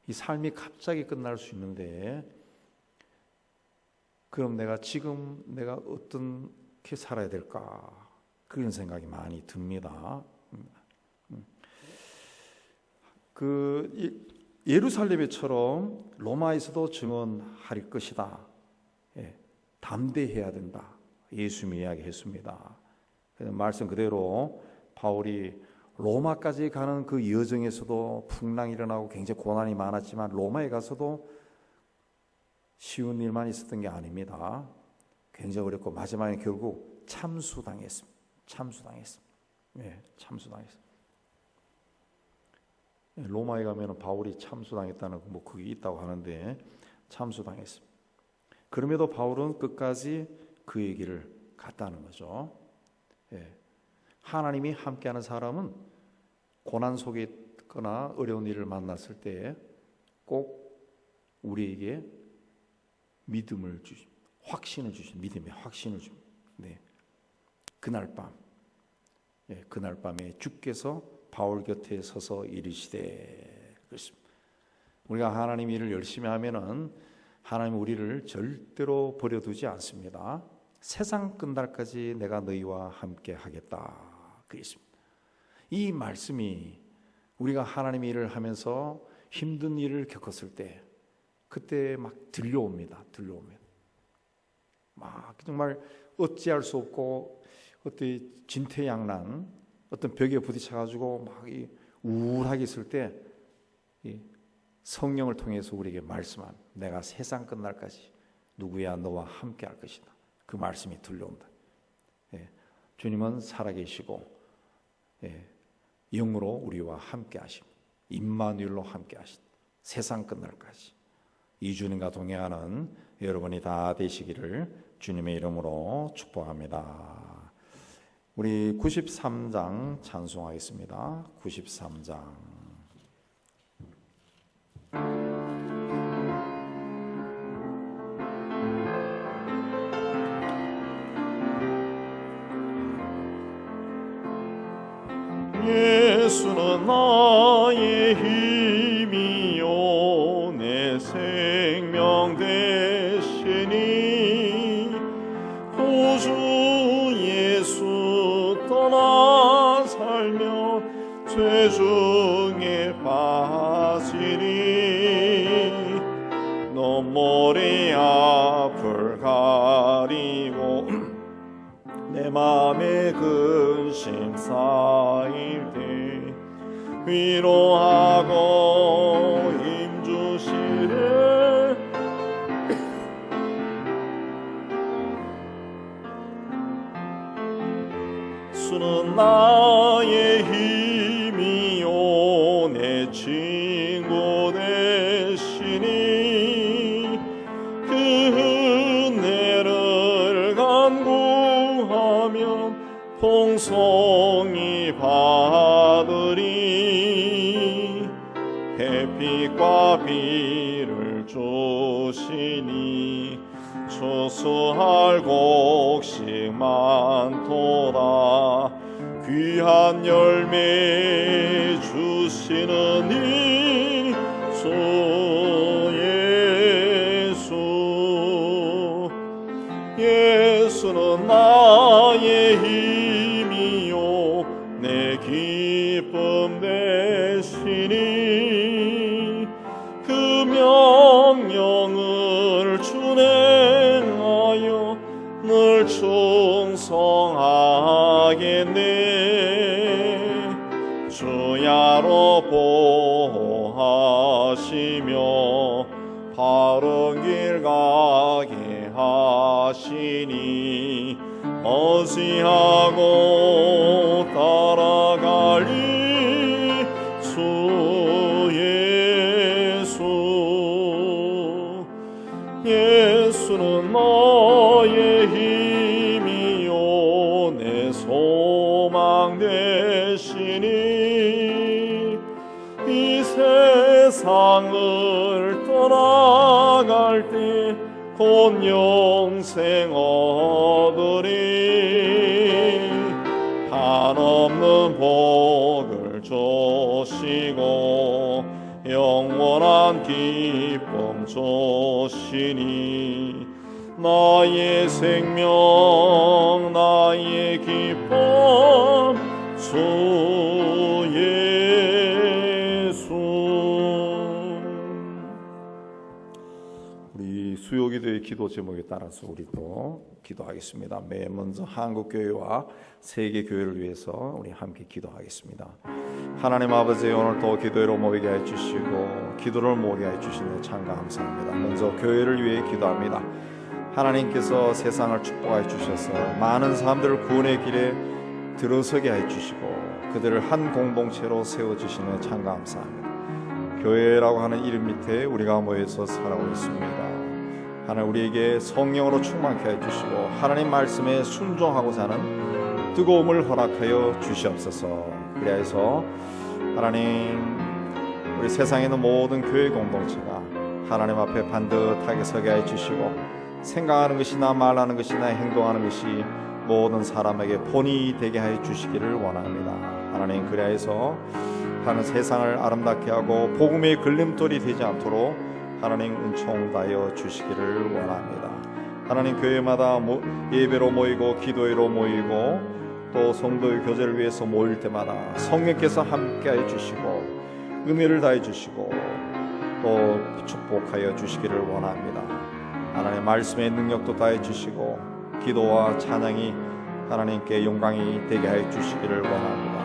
이 삶이 갑자기 끝날 수 있는데 그럼 지금 내가 어떻게 살아야 될까 그런 생각이 많이 듭니다. 예루살렘처럼 로마에서도 증언할 것이다. 담대해야 된다. 예수님이 이야기했습니다. 말씀 그대로 바울이 로마까지 가는 그 여정에서도 풍랑이 일어나고 굉장히 고난이 많았지만 로마에 가서도 쉬운 일만 있었던 게 아닙니다. 굉장히 어렵고 마지막에 결국 참수당했습니다. 참수당했습니다. 로마에 가면 바울이 참수당했다는 그게 있다고 하는데 참수당했습니다. 그럼에도 바울은 끝까지 그 얘기를 갔다는 거죠. 하나님이 함께하는 사람은 고난 속에 있거나 어려운 일을 만났을 때 꼭 우리에게 믿음을 주십니다. 확신을 주십니다. 믿음의 확신을 줍니다. 그날 밤에 주께서 바울 곁에 서서 이르시되 그렇습니다. 우리가 하나님 일을 열심히 하면은 하나님 우리를 절대로 버려두지 않습니다. 세상 끝날까지 내가 너희와 함께 하겠다 그랬습니다. 이 말씀이 우리가 하나님 일을 하면서 힘든 일을 겪었을 때 그때 막 들려옵니다. 막 정말 어찌할 수 없고 어떤 진퇴양난 어떤 벽에 부딪혀가지고 막 우울하게 있을 때 성령을 통해서 우리에게 말씀한 내가 세상 끝날까지 누구야 너와 함께 할 것이다. 그 말씀이 들려온다. 주님은 살아계시고 영으로 우리와 함께 하십니다. 임마누엘로 함께 하신다. 세상 끝날까지 이 주님과 동행하는 여러분이 다 되시기를 주님의 이름으로 축복합니다. 우리 93장 찬송하겠습니다. 93장 예수는 나의 힘이요 내 생명 되시니 회중에 빠지니 눈물이 앞을 가리고 내 맘에 근심 쌓일 때 위로하고 힘주시네. 주는 나의 힘이요 내 친구 되시니 그 은혜를 간구하면 풍성히 받으리. 햇빛과 비를 주시니 추수할 곡식 많도다. 귀한 열매 주시는 이 주 예수. 예수는 나의 힘이요 내 기쁨 되시니 그 명령을 준행하여 늘 충성하겠네. 주야로 보호하시며 바른 길 가게 하시니 어찌하고 따라가리. 주 예수. 예수는 너의 힘이요 내 소망 되시니 이 세상을 떠나갈 때 곧 영생 얻으리. 한없는 복을 주시고 영원한 기쁨 주시니 나의 생명 나의 기쁨 주 예수. 우리 수요기도의 기도 제목에 따라서 우리 또 기도하겠습니다. 맨 먼저 한국교회와 세계교회를 위해서 우리 함께 기도하겠습니다. 하나님 아버지, 오늘도 기도회로 모이게 해주시고 기도를 모이게 해주시니 참 감사합니다. 먼저 교회를 위해 기도합니다. 하나님께서 세상을 축복해 주셔서 많은 사람들을 구원의 길에 들어서게 해주시고 그들을 한 공동체로 세워주시니 참 감사합니다. 교회라고 하는 이름 밑에 우리가 모여서 살아오고 있습니다. 하나님, 우리에게 성령으로 충만케 해주시고 하나님 말씀에 순종하고 사는 뜨거움을 허락하여 주시옵소서. 그래서 하나님, 우리 세상에 있는 모든 교회 공동체가 하나님 앞에 반듯하게 서게 해주시고 생각하는 것이나 말하는 것이나 행동하는 것이 모든 사람에게 본이 되게 해 주시기를 원합니다. 하나님, 그래서 하는 세상을 아름답게 하고 복음의 걸림돌이 되지 않도록 하나님 은총 다여 주시기를 원합니다. 하나님, 교회마다 예배로 모이고 기도회로 모이고 또 성도의 교제를 위해서 모일 때마다 성령께서 함께해 주시고 은혜를 다해 주시고 또 축복하여 주시기를 원합니다. 하나님, 말씀의 능력도 다해 주시고 기도와 찬양이 하나님께 영광이 되게 하여 주시기를 원합니다.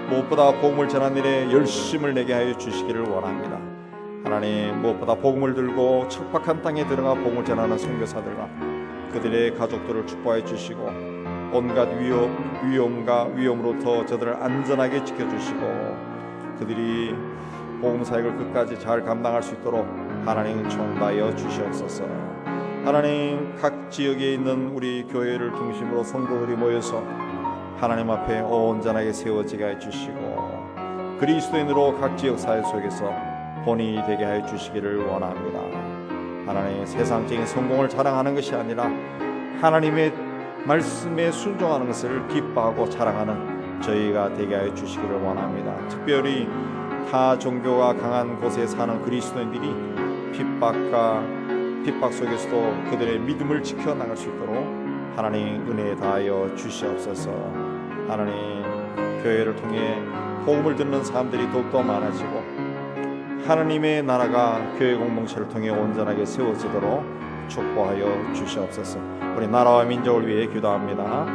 무엇보다 복음을 전하는 일에 열심을 내게 하여 주시기를 원합니다. 하나님, 무엇보다 복음을 들고 척박한 땅에 들어가 복음을 전하는 선교사들과 그들의 가족들을 축복해 주시고 온갖 위험과 위험으로부터 저들을 안전하게 지켜주시고 그들이 복음 사역을 끝까지 잘 감당할 수 있도록 하나님 은총 다하여 주시옵소서. 하나님, 각 지역에 있는 우리 교회를 중심으로 성도들이 모여서 하나님 앞에 온전하게 세워지게 해주시고 그리스도인으로 각 지역 사회 속에서 본이 되게 해주시기를 원합니다. 하나님, 세상적인 성공을 자랑하는 것이 아니라 하나님의 말씀에 순종하는 것을 기뻐하고 자랑하는 저희가 되게 해주시기를 원합니다. 특별히 타 종교가 강한 곳에 사는 그리스도인들이 핍박 속에서도 그들의 믿음을 지켜나갈 수 있도록 하나님 은혜 다하여 주시옵소서. 하나님, 교회를 통해 복음을 듣는 사람들이 더욱더 많아지고 하나님의 나라가 교회 공동체를 통해 온전하게 세워지도록 축복하여 주시옵소서. 우리 나라와 민족을 위해 기도합니다.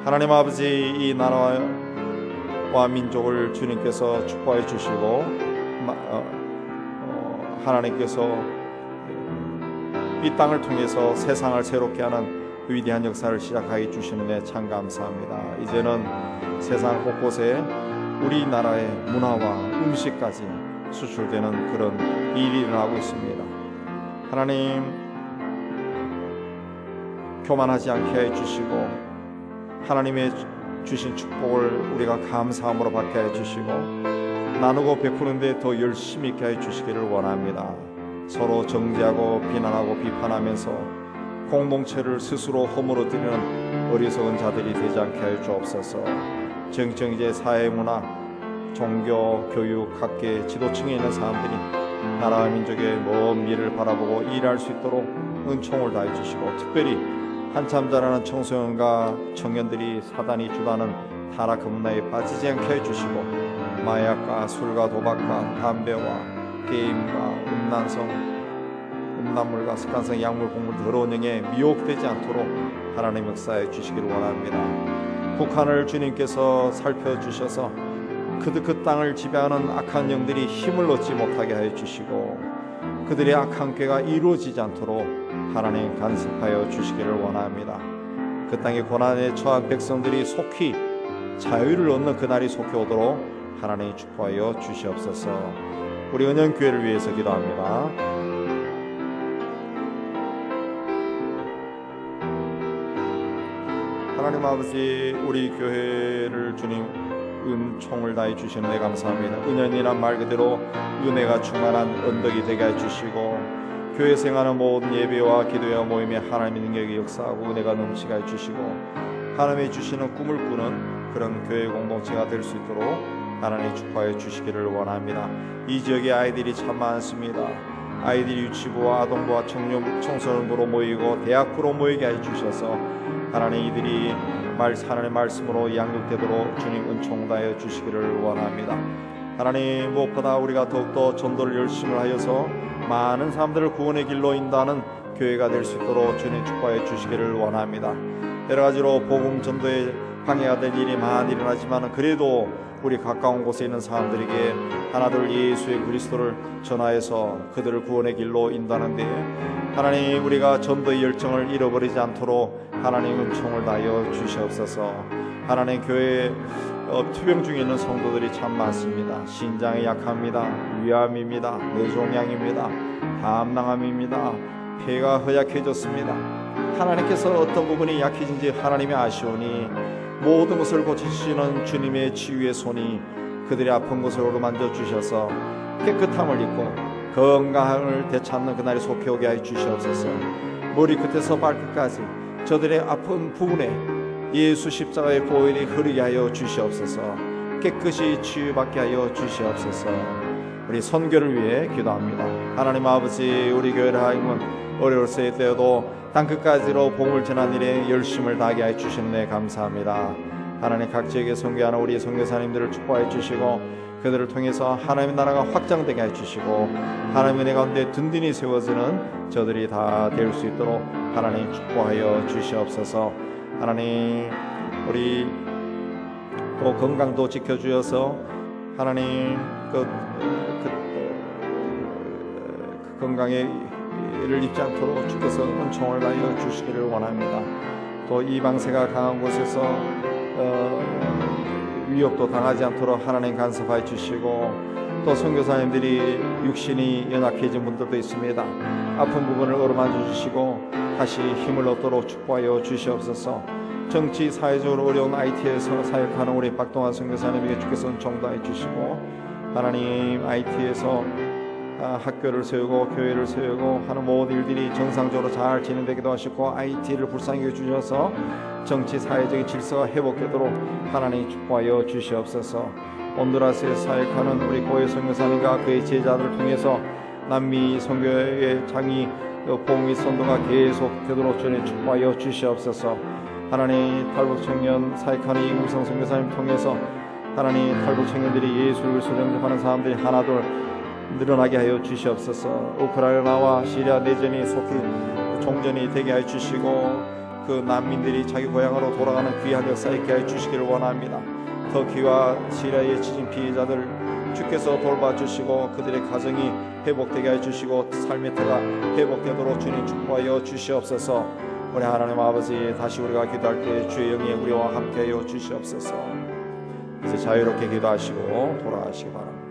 하나님 아버지, 이 나라와 민족을 주님께서 축복해 주시고 하나님께서 이 땅을 통해서 세상을 새롭게 하는 위대한 역사를 시작하게 주시는 데 참 감사합니다. 이제는 세상 곳곳에 우리나라의 문화와 음식까지 수출되는 그런 일이 일어나고 있습니다. 하나님, 교만하지 않게 해주시고 하나님의 주신 축복을 우리가 감사함으로 받게 해주시고 나누고 베푸는 데 더 열심히 있게 해주시기를 원합니다. 서로 정죄하고 비난하고 비판하면서 공동체를 스스로 허물어뜨리는 어리석은 자들이 되지 않게 하여 주옵소서. 정치제, 사회문화, 종교, 교육, 각계 지도층에 있는 사람들이 나라와 민족의 먼 미래를 바라보고 일할 수 있도록 은총을 다해 주시고, 특별히 한참 자라는 청소년과 청년들이 사단이 주도하는 타락한 문화에 빠지지 않게 해주시고 마약과 술과 도박과 담배와 게임과 음란성, 음란물과 습관성 약물 공물 더러운 영에 미혹되지 않도록 하나님 역사해 주시기를 원합니다. 북한을 주님께서 살펴주셔서 그 땅을 지배하는 악한 영들이 힘을 얻지 못하게 하여 주시고 그들의 악한 꾀가 이루어지지 않도록 하나님 간섭하여 주시기를 원합니다. 그 땅의 고난에 처한 백성들이 속히 자유를 얻는 그날이 속히 오도록 하나님 축복하여 주시옵소서. 우리 은연교회를 위해서 기도합니다. 하나님 아버지, 우리 교회를 주님 은총을 다해 주시는 데 감사합니다. 은연이란 말 그대로 은혜가 충만한 언덕이 되게 해주시고 교회 생활하는 모든 예배와 기도와 모임에 하나님의 능력이 역사하고 은혜가 넘치게 해주시고 하나님이 주시는 꿈을 꾸는 그런 교회 공동체가 될 수 있도록 하나님 축복해 주시기를 원합니다. 이 지역에 아이들이 참 많습니다. 아이들이 유치부와 아동부와 청소년부로 모이고 대학부로 모이게 해주셔서 하나님 이들이 하나님의 말씀으로 양육되도록 주님 은총 다해 주시기를 원합니다. 하나님, 무엇보다 우리가 더욱더 전도를 열심히 하여서 많은 사람들을 구원의 길로 인도하는 교회가 될 수 있도록 주님 축복해 주시기를 원합니다. 여러 가지로 복음 전도에 방해가 될 일이 많이 일어나지만 그래도 우리 가까운 곳에 있는 사람들에게 하나둘 예수의 그리스도를 전하여서 그들을 구원의 길로 인도하는데 하나님, 우리가 전도의 열정을 잃어버리지 않도록 하나님 은총을 다하여 주시옵소서. 하나님, 교회에 투병 중에 있는 성도들이 참 많습니다. 신장이 약합니다. 위암입니다. 뇌종양입니다. 담낭암입니다. 폐가 허약해졌습니다. 하나님께서 어떤 부분이 약해진지 하나님이 아시오니 모든 것을 고치시는 주님의 치유의 손이 그들의 아픈 곳을 어루만져 주셔서 깨끗함을 입고 건강을 되찾는 그날이 속히 오게 하여 주시옵소서. 머리끝에서 발끝까지 저들의 아픈 부분에 예수 십자가의 보혈이 흐르게 하여 주시옵소서. 깨끗이 치유받게 하여 주시옵소서. 우리 선교를 위해 기도합니다. 하나님 아버지, 우리 교회를 하여금 어려울 때에도 땅끝까지로 복음을 전하는 일에 열심을 다하게 하여 주시는 데 감사합니다. 하나님, 각 지역에 선교하는 우리 선교사님들을 축복해 주시고 그들을 통해서 하나님의 나라가 확장되게 해 주시고 하나님의 은혜 가운데 든든히 세워지는 저들이 다 될 수 있도록 하나님 축복하여 주시옵소서. 하나님, 우리 또 건강도 지켜주셔서 하나님 그 건강에 를 입지 않도록 주께서 은총을 다하여 주시기를 원합니다. 또 이 방세가 강한 곳에서 위협도 당하지 않도록 하나님 간섭하여 주시고 또 선교사님들이 육신이 연약해진 분들도 있습니다. 아픈 부분을 어루만져 주시고 다시 힘을 얻도록 축복하여 주시옵소서. 정치 사회적으로 어려운 IT에서 사역하는 우리 박동환 선교사님에게 주께서 은총 다해 주시고 하나님, IT에서 학교를 세우고 교회를 세우고 하는 모든 일들이 정상적으로 잘 진행되기도 하시고 IT를 불쌍히 주셔서 정치 사회적인 질서가 회복되도록 하나님 축복하여 주시옵소서. 온두라스에 사역하는 우리 고해 선교사님과 그의 제자들을 통해서 남미 선교의 장이 복음의 선도가 계속되도록 주님 축복하여 주시옵소서. 하나님, 탈북 청년 사역하는 이국성 선교사님 통해서 하나님 탈북 청년들이 예수 그리스도를 영접하는 사람들이 하나둘 늘어나게 하여 주시옵소서. 우크라이나와 시리아 내전이 속히 종전이 되게 하여 주시고 그 난민들이 자기 고향으로 돌아가는 귀한 역사 있게 하여 주시기를 원합니다. 터키와 시리아의 지진 피해자들 주께서 돌봐주시고 그들의 가정이 회복되게 하여 주시고 삶의 터가 회복되도록 주님 축복하여 주시옵소서. 우리 하나님 아버지, 다시 우리가 기도할 때 주의 영이 우리와 함께하여 주시옵소서. 이제 자유롭게 기도하시고 돌아가시기 바랍니다.